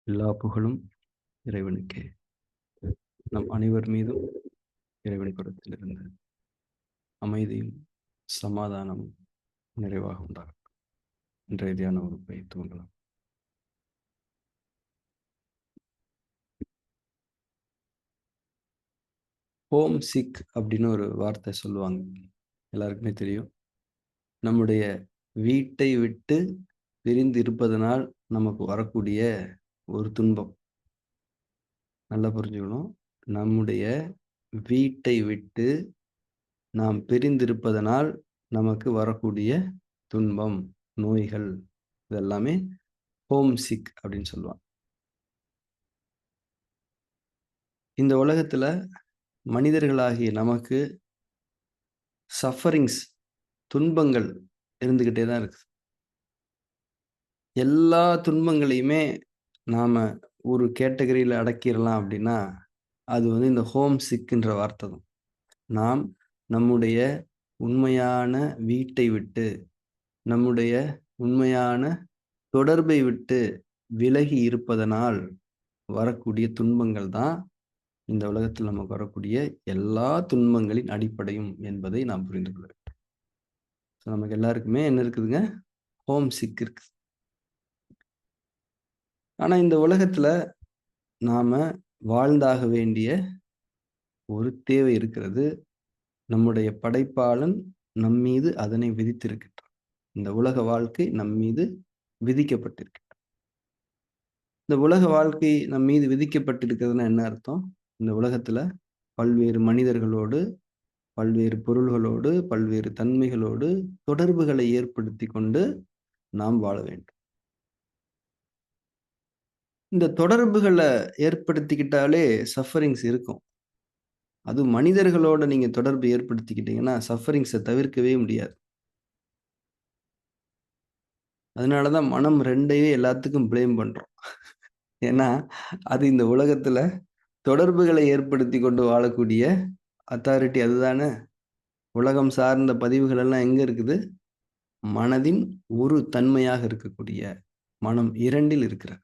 எல்லா புகழும் இறைவனுக்கே. நம் அனைவர் மீதும் இறைவன் புறத்திலிருந்து அமைதியும், சமாதானமும் நிறைவாக உண்டாகட்டும். இன்றைய தியான வகுப்பை துவங்கலாம். ஹோம் சிக் அப்படின்னு ஒரு வார்த்தை சொல்லுவாங்க. எல்லாருக்குமே தெரியும். நம்முடைய வீட்டை விட்டு பிரிந்து இருப்பதனால் நமக்கு வரக்கூடிய ஒரு துன்பம். நல்லா புரிஞ்சுக்கணும். நம்முடைய வீட்டை விட்டு நாம் பிரிந்திருப்பதனால் நமக்கு வரக்கூடிய துன்பம், நோய்கள் இதெல்லாமே ஹோம் சிக் அப்படின்னு சொல்லுவாங்க. இந்த உலகத்துல மனிதர்களாகிய நமக்கு சஃபரிங்ஸ், துன்பங்கள் இருந்துகிட்டே தான் இருக்கு. எல்லா துன்பங்களையுமே நாம ஒரு கேட்டகரியில அடக்கிடலாம் அப்படின்னா, அது இந்த ஹோம் சிக்ன்ற வார்த்தை தான். நாம் நம்முடைய உண்மையான வீட்டை விட்டு, நம்முடைய உண்மையான தொடர்பை விட்டு விலகி இருப்பதனால் வரக்கூடிய துன்பங்கள் தான் இந்த உலகத்தில் நமக்கு வரக்கூடிய எல்லா துன்பங்களின் அடிப்படையும் என்பதை நாம் புரிந்து கொள்ள வேண்டும். நமக்கு எல்லாருக்குமே என்ன இருக்குதுங்க? ஹோம் சிக் இருக்கு. ஆனா இந்த உலகத்துல நாம வாழ்ந்தாக வேண்டிய ஒரு தேவை இருக்கிறது. நம்முடைய படைப்பாளன் நம்மீது அதனை விதித்திருக்கின்றான். இந்த உலக வாழ்க்கை நம் மீது விதிக்கப்பட்டிருக்கு. இந்த உலக வாழ்க்கை நம் மீது விதிக்கப்பட்டிருக்கிறதுனா என்ன அர்த்தம்? இந்த உலகத்துல பல்வேறு மனிதர்களோடு, பல்வேறு பொருள்களோடு, பல்வேறு தன்மைகளோடு தொடர்புகளை ஏற்படுத்தி கொண்டு நாம் வாழ வேண்டும். இந்த தொடர்புகளை ஏற்படுத்திக்கிட்டாலே சஃபரிங்ஸ் இருக்கும். அது மனிதர்களோட நீங்க தொடர்பு ஏற்படுத்திக்கிட்டீங்கன்னா சஃபரிங்ஸை தவிர்க்கவே முடியாது. அதனாலதான் மனம் 2யே எல்லாத்துக்கும் பிளேம் பண்றோம். ஏன்னா அது இந்த உலகத்துல தொடர்புகளை ஏற்படுத்தி கொண்டு வாழக்கூடிய அத்தாரிட்டி அதுதானே. உலகம் சார்ந்த பதிவுகள் எல்லாம் எங்க இருக்குது? மனதின் ஒரு தன்மையாக இருக்கக்கூடிய மனம் 2ல் இருக்கிறது.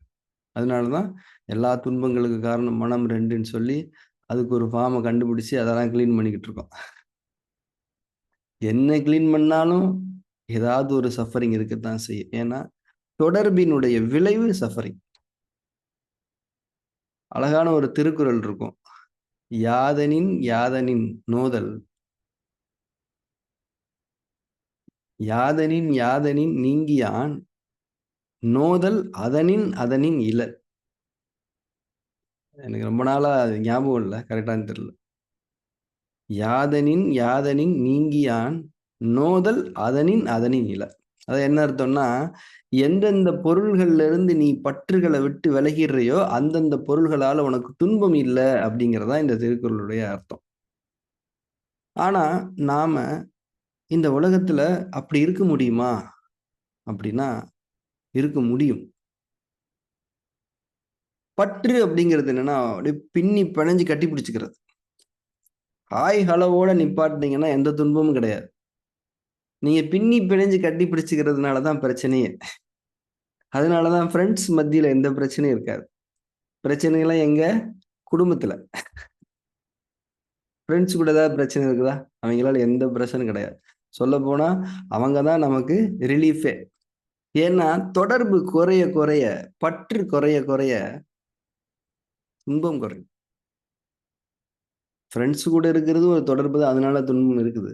அதனாலதான் எல்லா துன்பங்களுக்கு காரணம் மனம் 2ன்னு சொல்லி அதுக்கு ஒரு ஃபார்மை கண்டுபிடிச்சு அதெல்லாம் கிளீன் பண்ணிக்கிட்டு இருக்கோம். என்ன கிளீன் பண்ணாலும் ஏதாவது ஒரு சஃபரிங் இருக்கத்தான் செய்யும். ஏன்னா தொடர்பினுடைய விளைவு சஃபரிங். அழகான ஒரு திருக்குறள் இருக்கும். யாதனின் யாதனின் நோதல், யாதனின் யாதனின் நீங்கியான் நோதல் அதனின் அதனின் இலர். எனக்கு ரொம்ப நாளா ஞாபகம் இல்லை, கரெக்டான்னு தெரியல. யாதனின் யாதனின் நீங்கியான் நோதல் அதனின் அதனின் இலர். அது என்ன அர்த்தம்னா, எந்தெந்த பொருள்கள்ல இருந்து நீ பற்றுகளை விட்டு விலகிடுறையோ அந்தந்த பொருள்களால உனக்கு துன்பம் இல்லை அப்படிங்கிறதா இந்த திருக்குறளுடைய அர்த்தம். ஆனா நாம இந்த உலகத்துல அப்படி இருக்க முடியுமா அப்படின்னா இருக்க முடியும். பற்று அப்படிங்கிறது என்னன்னா அப்படியே பின்னி பிணைஞ்சு கட்டி பிடிச்சுக்கிறது. ஹாய் ஹலோவோட நிப்பாட்டினீங்கன்னா எந்த துன்பமும் கிடையாது. நீங்க பின்னி பிணைஞ்சு கட்டி பிடிச்சுக்கிறதுனாலதான் பிரச்சனையே. அதனாலதான் ஃப்ரெண்ட்ஸ் மத்தியில எந்த பிரச்சனையும் இருக்காது. பிரச்சனைகள்லாம் எங்க? குடும்பத்துல. ஃப்ரெண்ட்ஸ் கூட ஏதாவது பிரச்சனை இருக்குதா? அவங்களால எந்த பிரச்சனையும் கிடையாது. சொல்ல போனா அவங்க தான் நமக்கு ரிலீஃபே. ஏன்னா தொடர்பு குறைய குறைய, பற்று குறைய குறைய துன்பம் குறையும். ஃப்ரெண்ட்ஸ் கூட இருக்கிறது ஒரு தொடர்பு தான், அதனால துன்பம் இருக்குது.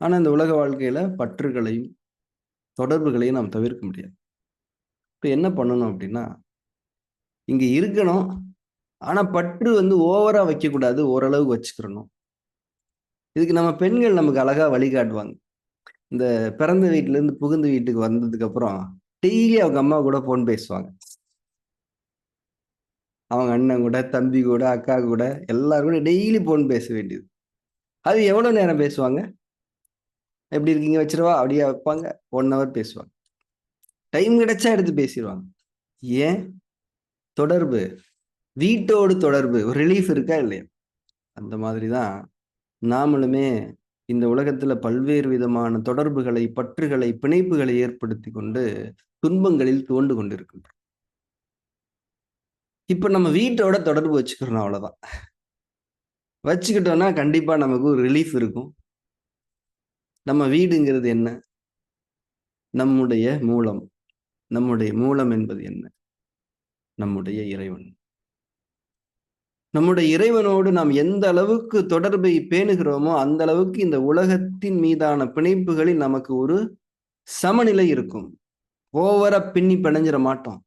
ஆனா இந்த உலக வாழ்க்கையில பற்றுகளையும் தொடர்புகளையும் நாம் தவிர்க்க முடியாது. இப்ப என்ன பண்ணணும் அப்படின்னா, இங்க இருக்கணும். ஆனா பற்று ஓவரா வைக்கக்கூடாது, ஓரளவுக்கு வச்சுக்கிறணும். இதுக்கு நம்ம பெண்கள் நமக்கு அழகா வழிகாட்டுவாங்க. இந்த பிறந்த வீட்டுல இருந்து புகுந்த வீட்டுக்கு வந்ததுக்கு அப்புறம் டெய்லி அவங்க அம்மா கூட போன் பேசுவாங்க. அவங்க அண்ணன் கூட, தம்பி கூட, அக்கா கூட, எல்லாரும் கூட டெய்லி போன் பேச வேண்டியது. அது எவ்வளவு நேரம் பேசுவாங்க? எப்படி இருக்கீங்க வச்சிருவா அப்படியே வைப்பாங்க. 1 hour பேசுவாங்க. டைம் கிடைச்சா எடுத்து பேசிடுவாங்க. ஏன்? தொடர்பு, வீட்டோடு தொடர்பு, ஒரு ரிலீஃப் இருக்கா இல்லையா? அந்த மாதிரிதான் நாமளுமே இந்த உலகத்துல பல்வேறு விதமான தொடர்புகளை, பற்றுகளை, பிணைப்புகளை ஏற்படுத்தி கொண்டு துன்பங்களில் துவண்டு கொண்டிருக்கின்றோம். இப்ப நம்ம வீட்டோட தொடர்பு வச்சுக்கிறோம் அவ்வளவுதான். வச்சுக்கிட்டோம்னா கண்டிப்பா நமக்கு ஒரு ரிலீஃப் இருக்கும். நம்ம வீடுங்கிறது என்ன? நம்முடைய மூலம். நம்முடைய மூலம் என்பது என்ன? நம்முடைய இறைவன். நம்முடைய இறைவனோடு நாம் எந்த அளவுக்கு தொடர்பை பேணுகிறோமோ, அந்த அளவுக்கு இந்த உலகத்தின் மீதான பிணைப்புகளில் நமக்கு ஒரு சமநிலை இருக்கும். ஓவரா பின்னி பிணைஞ்சிற மாட்டோம்.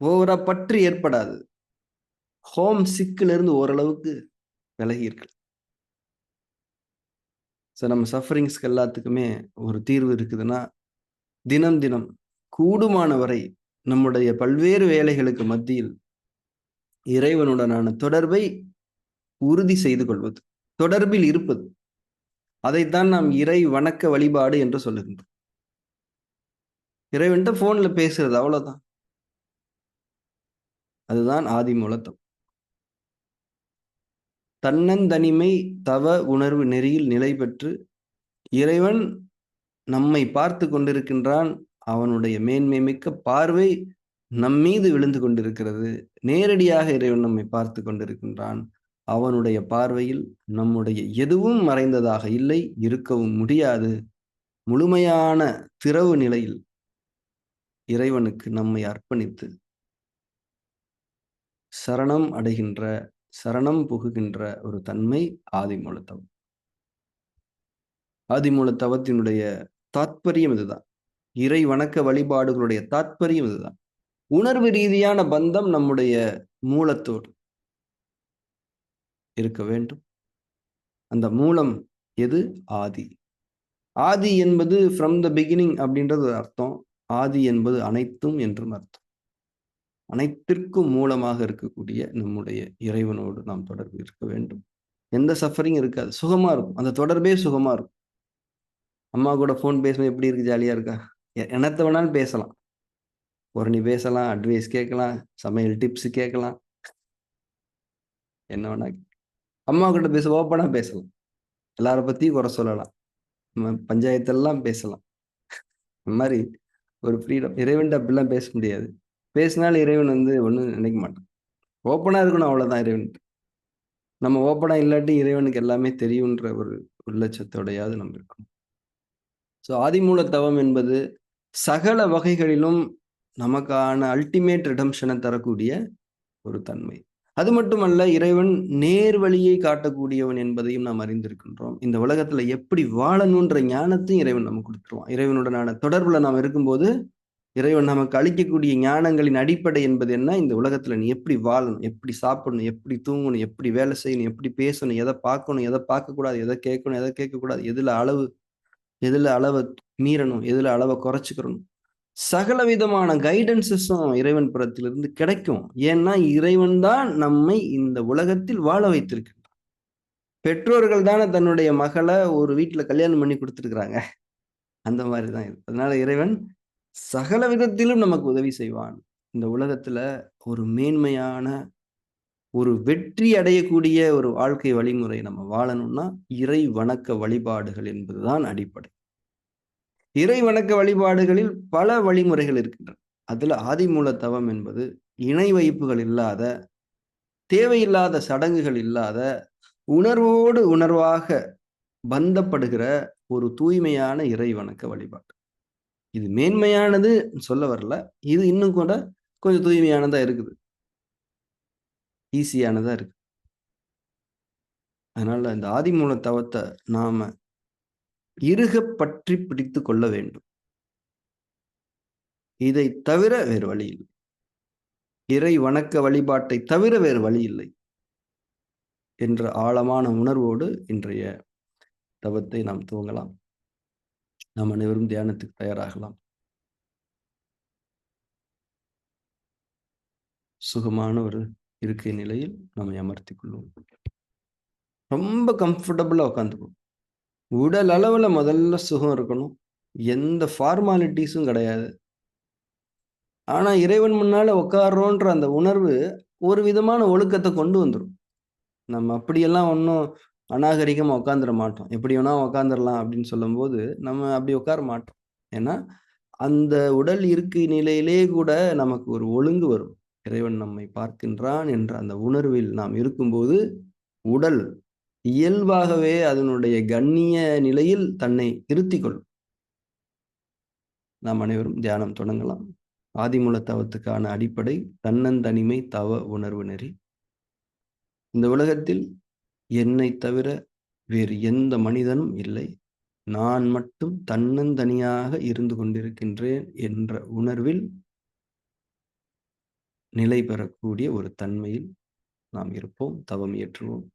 ஓவரா பற்று ஏற்படாது. ஹோம் சிக்ல இருந்து ஓரளவுக்கு விலகி இருக்கலாம். நம்ம சஃபரிங்ஸ்க்கு எல்லாத்துக்குமே ஒரு தீர்வு இருக்குதுன்னா, தினம் தினம் கூடுமான வரை நம்முடைய பல்வேறு வேலைகளுக்கு மத்தியில் இறைவனுடனான தொடர்பை உறுதி செய்து கொள்வது. தொடர்பில் இருப்பது. அதைத்தான் நாம் இறை வணக்க வழிபாடு என்று சொல்லுகின்றோம். இறைவன்ட்ட போன்ல பேசுறது அவ்வளவுதான். அதுதான் ஆதி மூலத்தம். தன்னந்தனிமை தவ உணர்வு நெறியில் நிலை பெற்று இறைவன் நம்மை பார்த்து கொண்டிருக்கின்றான். அவனுடைய மேன்மை மிக்க பார்வை நம்மீது விழுந்து கொண்டிருக்கிறது. நேரடியாக இறைவன் நம்மை பார்த்து கொண்டிருக்கின்றான். அவனுடைய பார்வையில் நம்முடைய எதுவும் மறைந்ததாக இல்லை, இருக்கவும் முடியாது. முழுமையான திறவு நிலையில் இறைவனுக்கு நம்மை அர்ப்பணித்து சரணம் அடைகின்ற, சரணம் புகுகின்ற ஒரு தன்மை ஆதிமூலத்தவம். ஆதிமூலத்தவத்தினுடைய தாத்பரியம் இதுதான். இறை வணக்க வழிபாடுகளுடைய தாத்பரியம் இதுதான். உணர்வு ரீதியான பந்தம் நம்முடைய மூலத்தோடு இருக்க வேண்டும். அந்த மூலம் எது? ஆதி. ஆதி என்பது ஃப்ரம் த பிகினிங் அப்படின்றது ஒரு அர்த்தம். ஆதி என்பது அனைத்தும் என்றும் அர்த்தம். அனைத்திற்கும் மூலமாக இருக்கக்கூடிய நம்முடைய இறைவனோடு நாம் தொடர்பு இருக்க வேண்டும். எந்த சஃபரிங் இருக்காது. சுகமா இருக்கும். அந்த தொடர்பே சுகமா இருக்கும். அம்மா கூட ஃபோன் பேசும்போது எப்படி இருக்கு? ஜாலியா இருக்கா? என்னத்த வேணாலும் பேசலாம். புரணி பேசலாம், அட்வைஸ் கேட்கலாம், சமையல் டிப்ஸ் கேட்கலாம். என்ன வேணா அம்மா கிட்ட ஓப்பனா பேசலாம். எல்லார பத்தியும் குறை சொல்லலாம். பஞ்சாயத்தெல்லாம் பேசலாம். இந்த மாரி ஒரு ஃப்ரீடம். இறைவன்ட்ட அப்படிலாம் பேச முடியாது. பேசினாலும் இறைவன் ஒண்ணும் நினைக்க மாட்டான். ஓப்பனா இருக்கணும் அவ்வளவுதான் இறைவன்ட்ட. நம்ம ஓப்பனா இல்லாட்டி இறைவனுக்கு எல்லாமே தெரியுன்ற ஒரு உள்ளட்சத்தோடையாவது நம்ம இருக்கணும். ஆதிமூல தவம் என்பது சகல வகைகளிலும் நமக்கான அல்டிமேட் ரிடம்ஷனை தரக்கூடிய ஒரு தன்மை. அது மட்டுமல்ல, இறைவன் நேர் வழியை காட்டக்கூடியவன் என்பதையும் நாம் அறிந்திருக்கின்றோம். இந்த உலகத்துல எப்படி வாழணுன்ற ஞானத்தையும் இறைவன் நமக்கு கொடுத்துருவான். இறைவனுடனான தொடர்புல நாம் இருக்கும்போது இறைவன் நமக்கு அளிக்கக்கூடிய ஞானங்களின் அடிப்படை என்பது என்ன? இந்த உலகத்துல நீ எப்படி வாழணும், எப்படி சாப்பிடணும், எப்படி தூங்கணும், எப்படி வேலை செய்யணும், எப்படி பேசணும், எதை பார்க்கணும், எதை பார்க்கக்கூடாது, எதை கேட்கணும், எதை கேட்கக்கூடாது, எதுல அளவை மீறணும், எதுல அளவை குறைச்சிக்கிறணும். சகல விதமான கைடன்சஸும் இறைவன் புறத்திலிருந்து கிடைக்கும். ஏன்னா இறைவன் தான் நம்மை இந்த உலகத்தில் வாழ வைத்திருக்கின்றான். பெற்றோர்கள் தானே தன்னுடைய மகளை ஒரு வீட்டுல கல்யாணம் பண்ணி கொடுத்திருக்கிறாங்க. அந்த மாதிரிதான் இருக்கு. அதனால இறைவன் சகல விதத்திலும் நமக்கு உதவி செய்வான். இந்த உலகத்துல ஒரு மேன்மையான ஒரு வெற்றி அடையக்கூடிய ஒரு வாழ்க்கை வழிமுறை நம்ம வாழணும்னா இறை வணக்க வழிபாடுகள் என்பதுதான் அடிப்படை. இறை வணக்க வழிபாடுகளில் பல வழிமுறைகள் இருக்கின்றன. அதுல ஆதிமூல தவம் என்பது இணை வைப்புகள் இல்லாத, தேவையில்லாத சடங்குகள் இல்லாத, உணர்வோடு உணர்வாக பந்தப்படுகிற ஒரு தூய்மையான இறை வணக்க வழிபாடு. இது மேன்மையானது சொல்ல வரல. இது இன்னும் கூட கொஞ்சம் தூய்மையானதா இருக்குது. ஈஸியானதா இருக்கு. அதனால இந்த ஆதிமூல தவத்தை நாம இறுக பற்றி பிடித்துக் கொள்ள வேண்டும். இதை தவிர வேறு வழி இல்லை. இறை வணக்க வழிபாட்டை தவிர வேறு வழி இல்லை என்ற ஆழமான உணர்வோடு இன்றைய தவத்தை நாம் துவங்கலாம். நாம் அனைவரும் தியானத்துக்கு தயாராகலாம். சுகமான ஒரு இருக்கை நிலையில் நம்மை அமர்த்திக் கொள்வோம். ரொம்ப கம்ஃபர்டபுளா உட்காந்துக்கும். உடல் அளவுல முதல்ல சுகம் இருக்கணும். எந்த ஃபார்மாலிட்டிஸும் கிடையாது. ஆனா இறைவன் முன்னால உட்கார்றோன்ற அந்த உணர்வு ஒரு விதமான ஒழுக்கத்தை கொண்டு வந்துரும். நம்ம அப்படியெல்லாம் ஒன்றும் அநாகரிகமா உட்காந்துட மாட்டோம். எப்படி வேணா உட்காந்துடலாம் அப்படின்னு சொல்லும்போது நம்ம அப்படி உட்கார மாட்டோம். ஏன்னா அந்த உடல் இருக்கை நிலையிலே கூட நமக்கு ஒரு ஒழுங்கு வரும். இறைவன் நம்மை பார்க்கின்றான் என்ற அந்த உணர்வில் நாம் இருக்கும்போது, உடல் இயல்பாகவே அதனுடைய கண்ணிய நிலையில் தன்னை இருத்திக் கொள்ளும். நாம் அனைவரும் தியானம் தொடங்கலாம். ஆதிமூல தவத்துக்கான அடிப்படை தன்னந்தனிமை தவ உணர்வு நெறி. இந்த உலகத்தில் என்னைத் தவிர வேறு எந்த மனிதனும் இல்லை. நான் மட்டும் தன்னந்தனியாக இருந்து கொண்டிருக்கின்றேன் என்ற உணர்வில் நிலை பெறக்கூடிய ஒரு தன்மையில் நாம் இருப்போம். தவம் இயற்றுவோம்.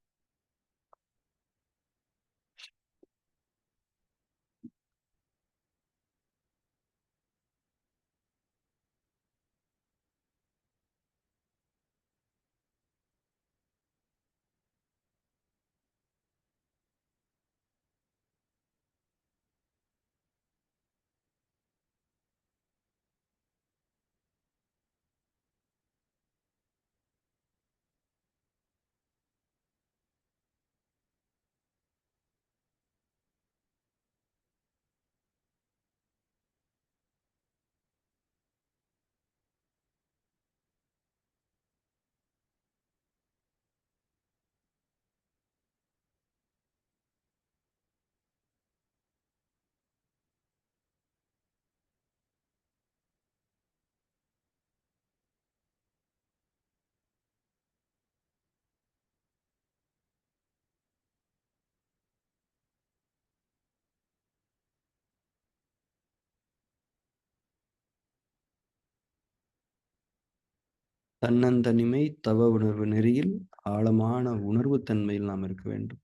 தன்னந்தனிமை தவ உணர்வு நெறியில் ஆழமான உணர்வு தன்மையில் நாம் இருக்க வேண்டும்.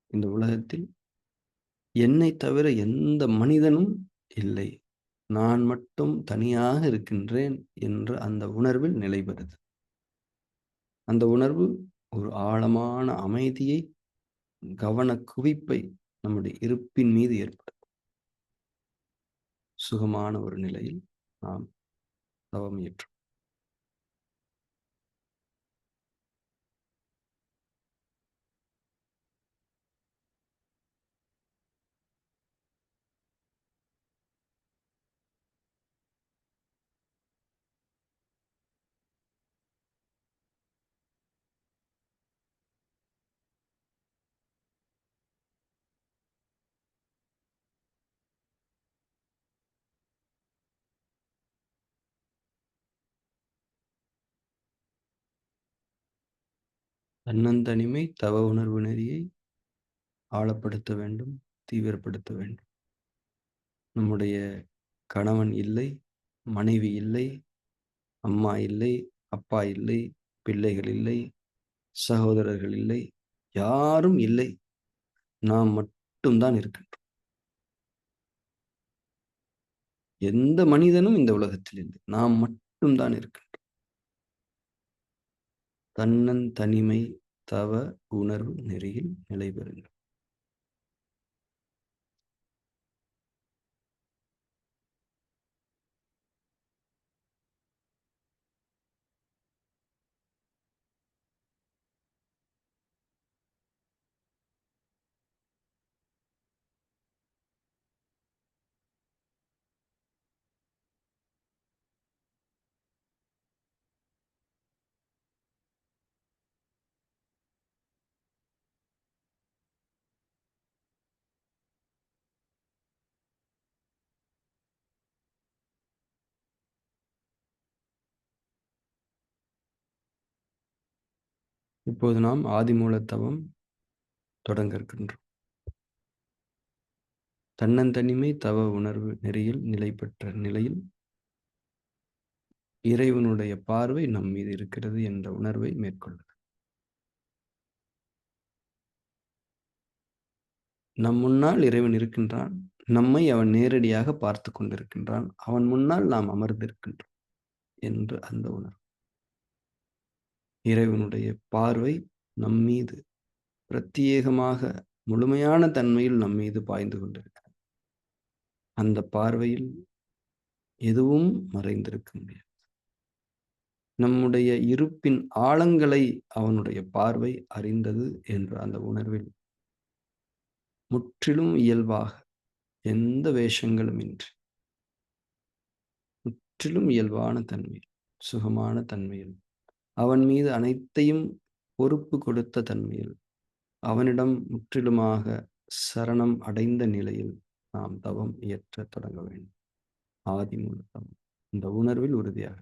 இந்த உலகத்தில் என்னைத் தவிர எந்த மனிதனும் இல்லை. நான் மட்டும் தனியாக இருக்கின்றேன் என்ற அந்த உணர்வில் நிலை பெறுது. அந்த உணர்வு ஒரு ஆழமான அமைதியை, கவனக் குவிப்பை நம்முடைய இருப்பின் மீது ஏற்படுத்தும். சுகமான ஒரு நிலையில் நாம் தவம் இயற்றுவோம். தன்னந்தனிமை தவ உணர்வு நெறியை ஆழப்படுத்த வேண்டும், தீவிரப்படுத்த வேண்டும். நம்முடைய கணவன் இல்லை, மனைவி இல்லை, அம்மா இல்லை, அப்பா இல்லை, பிள்ளைகள் இல்லை, சகோதரர்கள் இல்லை, யாரும் இல்லை. நாம் மட்டும் தான் இருக்கின்றோம். எந்த மனிதனும் இந்த உலகத்தில் இல்லை. நாம் மட்டும் தான் இருக்கின்றோம். தன்னந்தனிமை தவ உணர்வு நெறியில் நிலை பெறுங்கள். இப்போது நாம் ஆதிமூலத் தவம் தொடங்க இருக்கின்றோம். தன்னந்தனிமை தவ உணர்வு நெறியில் நிலை பெற்ற நிலையில் இறைவனுடைய பார்வை நம் மீது இருக்கிறது என்ற உணர்வை மேற்கொள்ளுங்கள். நம் முன்னால் இறைவன் இருக்கின்றான். நம்மை அவன் நேரடியாக பார்த்துக் கொண்டிருக்கின்றான். அவன் முன்னால் நாம் அமர்ந்திருக்கின்றோம் என்று அந்த உணர்வு. இறைவனுடைய பார்வை நம்மீது பிரத்தியேகமாக முழுமையான தன்மையில் நம்மீது பாய்ந்து கொண்டிருக்கிறது. அந்த பார்வையில் எதுவும் மறைந்திருக்க முடியாது. நம்முடைய இருப்பின் ஆழங்களை அவனுடைய பார்வை அறிந்தது என்ற அந்த உணர்வில் முற்றிலும் இயல்பாக எந்த வேஷங்களும் இன்றி முற்றிலும் இயல்பான தன்மையில், சுகமான தன்மையில் அவன் மீது அனைத்தையும் பொறுப்பு கொடுத்த தன்மையில், அவனிடம் முற்றிலுமாக சரணம் அடைந்த நிலையில் நாம் தவம் இயற்றத் தொடங்க வேண்டும். ஆதிமூல தவம். இந்த உணர்வில் உறுதியாக.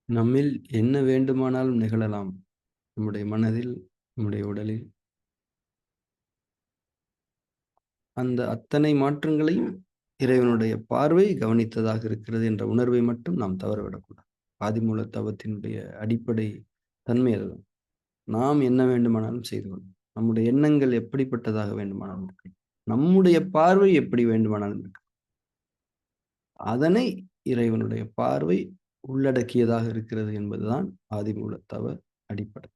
நம்மில் என்ன வேண்டுமானாலும் நிகழலாம். நம்முடைய மனதில், நம்முடைய உடலில். அந்த அத்தனை மாற்றங்களையும் இறைவனுடைய பார்வை கவனித்ததாக இருக்கிறது என்ற உணர்வை மட்டும் நாம் தவறவிடக்கூடாது. ஆதிமூல தவத்தினுடைய அடிப்படை தன்மை அதுதான். நாம் என்ன வேண்டுமானாலும் செய்து கொள்ளலாம். நம்முடைய எண்ணங்கள் எப்படிப்பட்டதாக வேண்டுமானாலும் இருக்கலாம். நம்முடைய பார்வை எப்படி வேண்டுமானாலும் இருக்கலாம். அதனை இறைவனுடைய பார்வை உள்ளடக்கியதாக இருக்கிறது என்பதுதான் ஆதிமூல தவ அடிப்படை.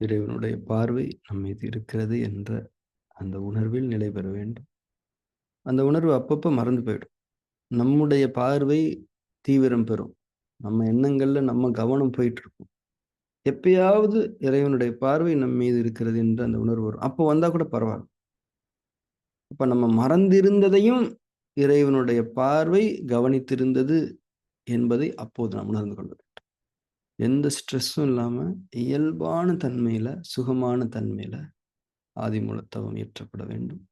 இறைவனுடைய பார்வை நம் மீது இருக்கிறது என்ற அந்த உணர்வில் நிலை பெற வேண்டும். அந்த உணர்வு அப்பப்ப மறந்து போயிடும். நம்முடைய பார்வை தீவிரம் பெறும். நம்ம எண்ணங்கள்ல நம்ம கவனம் போயிட்டுருக்கும். எப்பயாவது இறைவனுடைய பார்வை நம் மீது இருக்கிறது என்ற அந்த உணர்வு வரும். அப்போ வந்தா கூட பரவால்ல. அப்ப நம்ம மறந்திருந்ததையும் இறைவனுடைய பார்வை கவனித்திருந்தது என்பதை அப்போது நாம் உணர்ந்து கொள்ள வேண்டும். எந்த ஸ்ட்ரெஸ்ஸும் இல்லாம இயல்பான தன்மையில, சுகமான தன்மையில ஆதிமூலத் தவம் இயற்றப்பட வேண்டும்.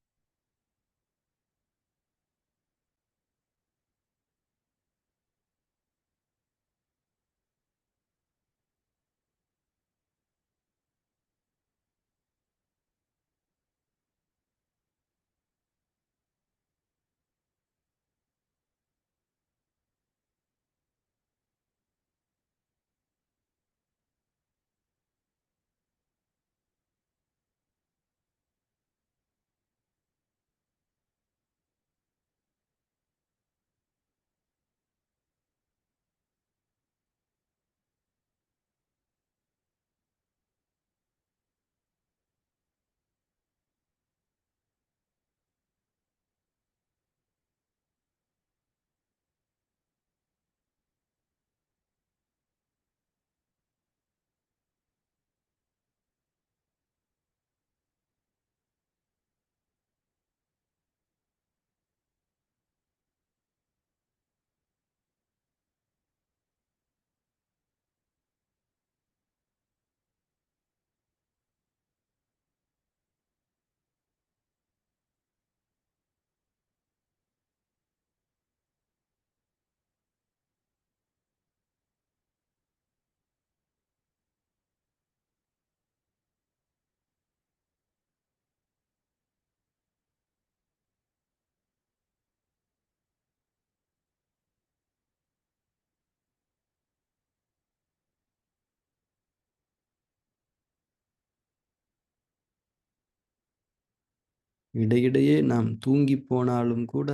இடையிடையே நாம் தூங்கிப் போனாலும் கூட,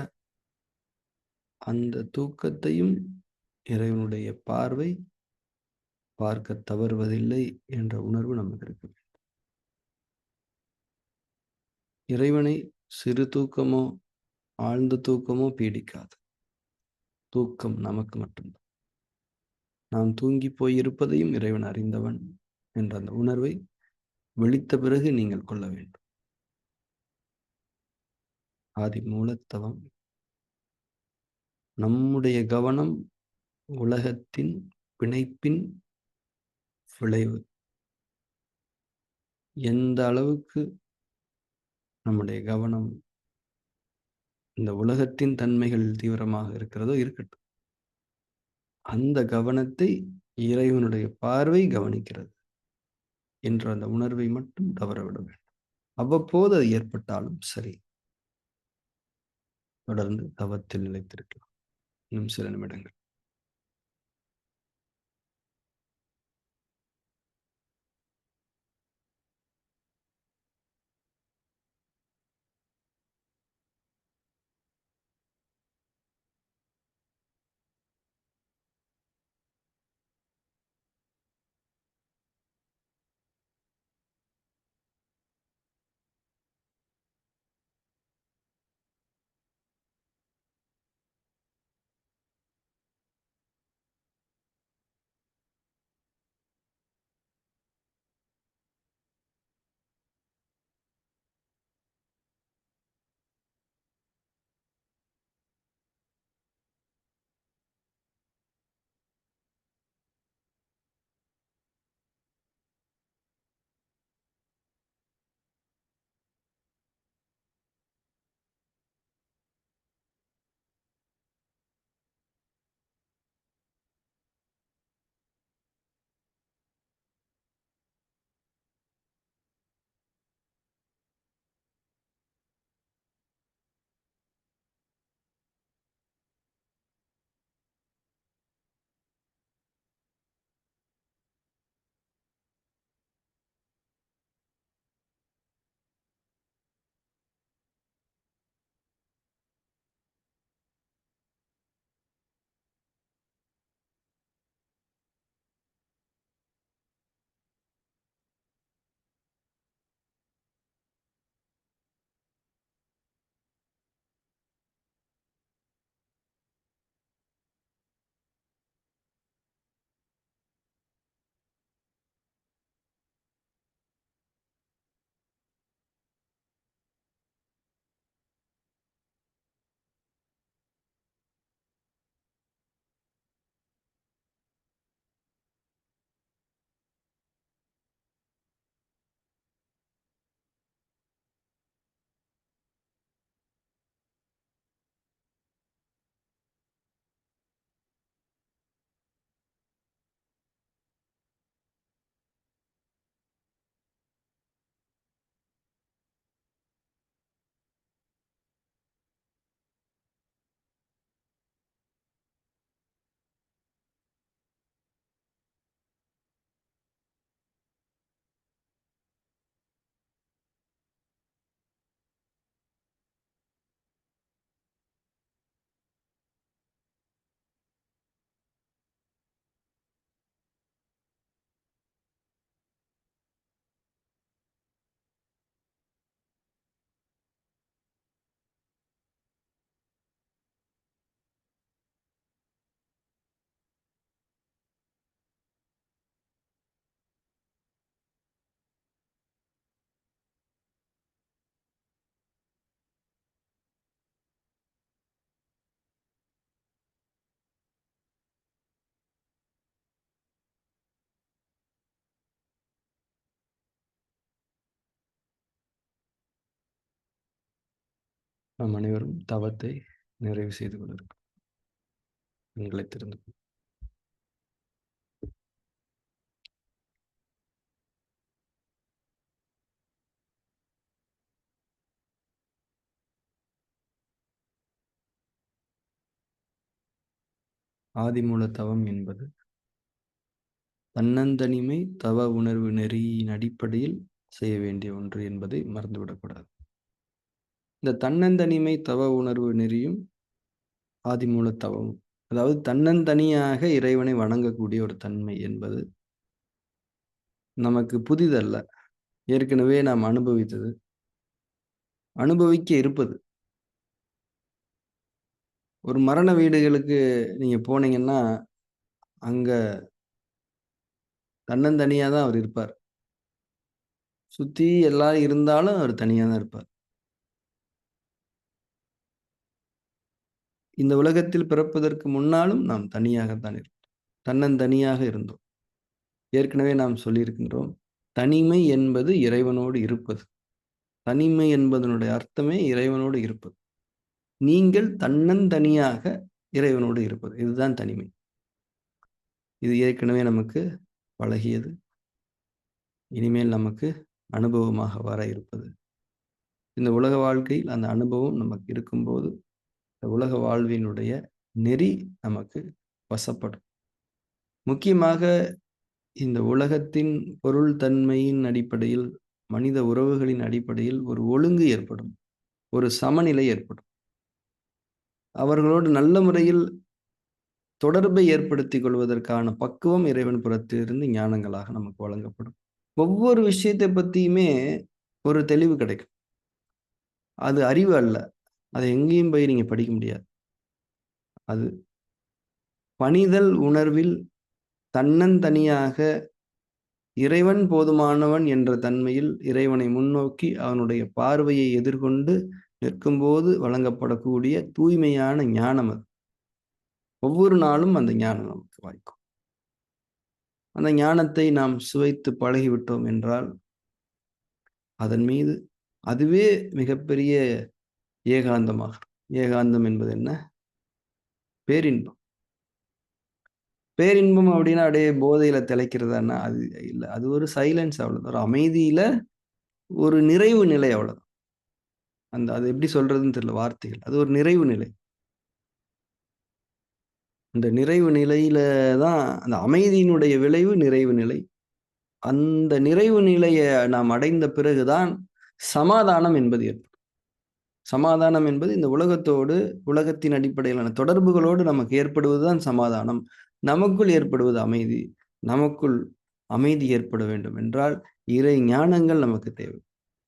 அந்த தூக்கத்தையும் இறைவனுடைய பார்வை பார்க்கத் தவறுவதில்லை என்ற உணர்வு நமக்கு இருக்கு. இறைவனை சிறு தூக்கமோ, ஆழ்ந்த தூக்கமோ பீடிக்காது. தூக்கம் நமக்கு மட்டும் தான். நாம் தூங்கிப் போய் இருப்பதையும் இறைவன் அறிந்தவன் என்ற அந்த உணர்வை விழித்த பிறகு நீங்கள் கொள்ள வேண்டும். ஆதிமூலத் தவம். நம்முடைய கவனம் உலகத்தின் பிணைப்பின் விளைவு. எந்த அளவுக்கு நம்முடைய கவனம் இந்த உலகத்தின் தன்மைகள் தீவிரமாக இருக்கிறதோ இருக்கட்டும். அந்த கவனத்தை இறைவனுடைய பார்வை கவனிக்கிறது என்ற அந்த உணர்வை மட்டும் தவறவிட வேண்டும். அவ்வப்போது அது ஏற்பட்டாலும் சரி. தொடர்ந்து தவத்தில் நிலைத்திருக்கலாம். இன்னும் சில நிமிடங்கள். நாம் அனைவரும் தவத்தை நிறைவு செய்து கொண்டிருக்கிறோம். கண்களை திறந்து ஆதிமூல தவம் என்பது தன்னந்தனிமை தவ உணர்வு நெறியின் அடிப்படையில் செய்ய வேண்டிய ஒன்று என்பதை மறந்துவிடக்கூடாது. இந்த தன்னந்தனிமை தவ உணர்வு நெறியும் ஆதிமூல தவமும், அதாவது தன்னந்தனியாக இறைவனை வணங்கக்கூடிய ஒரு தன்மை என்பது நமக்கு புதிதல்ல. ஏற்கனவே நாம் அனுபவித்தது, அனுபவிக்க இருப்பது. ஒரு மரண வீடுகளுக்கு நீங்க போனீங்கன்னா, அங்க தன்னந்தனியா தான் அவர் இருப்பார். சுத்தி எல்லாரும் இருந்தாலும் அவர் தனியா தான் இருப்பார். இந்த உலகத்தில் பிறப்பதற்கு முன்னாலும் நாம் தனியாகத்தான் இருந்தோம். தன்னந்தனியாக இருந்தோம். ஏற்கனவே நாம் சொல்லியிருக்கின்றோம். தனிமை என்பது இறைவனோடு இருப்பது. தனிமை என்பதனுடைய அர்த்தமே இறைவனோடு இருப்பது. நீங்கள் தன்னந்தனியாக இறைவனோடு இருப்பது. இதுதான் தனிமை. இது ஏற்கனவே நமக்கு பழகியது. இனிமேல் நமக்கு அனுபவமாக வர இருப்பது. இந்த உலக வாழ்க்கையில் அந்த அனுபவம் நமக்கு இருக்கும்போது, இந்த உலக வாழ்வினுடைய நெறி நமக்கு வசப்படும். முக்கியமாக இந்த உலகத்தின் பொருள் தன்மையின் அடிப்படையில், மனித உறவுகளின் அடிப்படையில் ஒரு ஒழுங்கு ஏற்படும். ஒரு சமநிலை ஏற்படும். அவர்களோடு நல்ல முறையில் தொடர்பை ஏற்படுத்திக் கொள்வதற்கான பக்குவம் இறைவன் புறத்திலிருந்து ஞானங்களாக நமக்கு வழங்கப்படும். ஒவ்வொரு விஷயத்தை பத்தியுமே ஒரு தெளிவு கிடைக்கும். அது அறிவு அல்ல. அத எங்கேயும் போய் நீங்க படிக்க முடியாது. அது பணிதல் உணர்வில் தன்னந்தனியாக இறைவன் போதுமானவன் என்ற தன்மையில் இறைவனை முன்னோக்கி அவனுடைய பார்வையை எதிர்கொண்டு நிற்கும்போது வழங்கப்படக்கூடிய தூய்மையான ஞானம் அது. ஒவ்வொரு நாளும் அந்த ஞானம் நமக்கு வாய்க்கும். அந்த ஞானத்தை நாம் சுவைத்து பழகிவிட்டோம் என்றால், அதன் மீது அதுவே மிகப்பெரிய ஏகாந்தமாகும். ஏகாந்தம் என்பது என்ன? பேரின்பம். பேரின்பம் அப்படின்னா அப்படியே போதையில திளைக்கிறதான்னா, அது இல்ல. அது ஒரு சைலன்ஸ் அவ்வளவுதான். ஒரு அமைதியில ஒரு நிறைவு நிலை அவ்வளவுதான். அது எப்படி சொல்றதுன்னு தெரியல வார்த்தைகள். அது ஒரு நிறைவு நிலை. அந்த நிறைவு நிலையில தான் அந்த அமைதியினுடைய விளைவு நிறைவு நிலை. அந்த நிறைவு நிலைய நாம் அடைந்த பிறகு தான் சமாதானம் என்பது ஏற்படும். சமாதானம் என்பது இந்த உலகத்தோடு, உலகத்தின் அடிப்படையிலான தொடர்புகளோடு நமக்கு ஏற்படுவது தான் சமாதானம். நமக்குள் ஏற்படுவது அமைதி. நமக்குள் அமைதி ஏற்பட வேண்டும் என்றால், இறை ஞானங்கள் நமக்கு தேவை.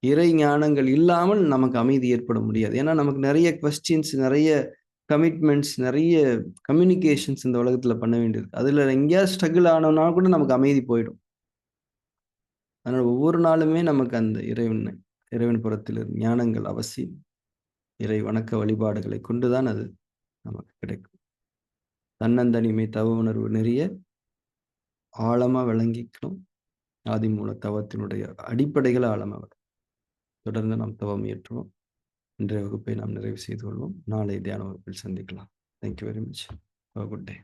இறை ஞானங்கள் இல்லாமல் நமக்கு அமைதி ஏற்பட முடியாது. ஏன்னா, நமக்கு நெறைய கொஸ்டின்ஸ், நெறைய கமிட்மெண்ட்ஸ், நெறைய கம்யூனிகேஷன்ஸ் இந்த உலகத்துல பண்ண வேண்டியது. அதுல எங்கேயாவது ஸ்ட்ரகிள் ஆனோம்னா கூட நமக்கு அமைதி போயிடும். அதனால ஒவ்வொரு நாளுமே நமக்கு அந்த இறைவன் புறத்திலிருந்து ஞானங்கள் அவசியம். இறை வணக்க வழிபாடுகளை கொண்டுதான் அது நமக்கு கிடைக்கும். தன்னந்தனிமை தவ உணர்வு நெறிய ஆழமா விளங்கிக்கணும். ஆதிமூல தவத்தினுடைய அடிப்படைகள ஆழமா தொடர்ந்து நாம் தவம் இயற்றுவோம். இன்றைய வகுப்பை நாம் நிறைவு செய்து கொள்வோம். நாளை தியான வகுப்பில் சந்திக்கலாம். Thank you very much. Have a good day.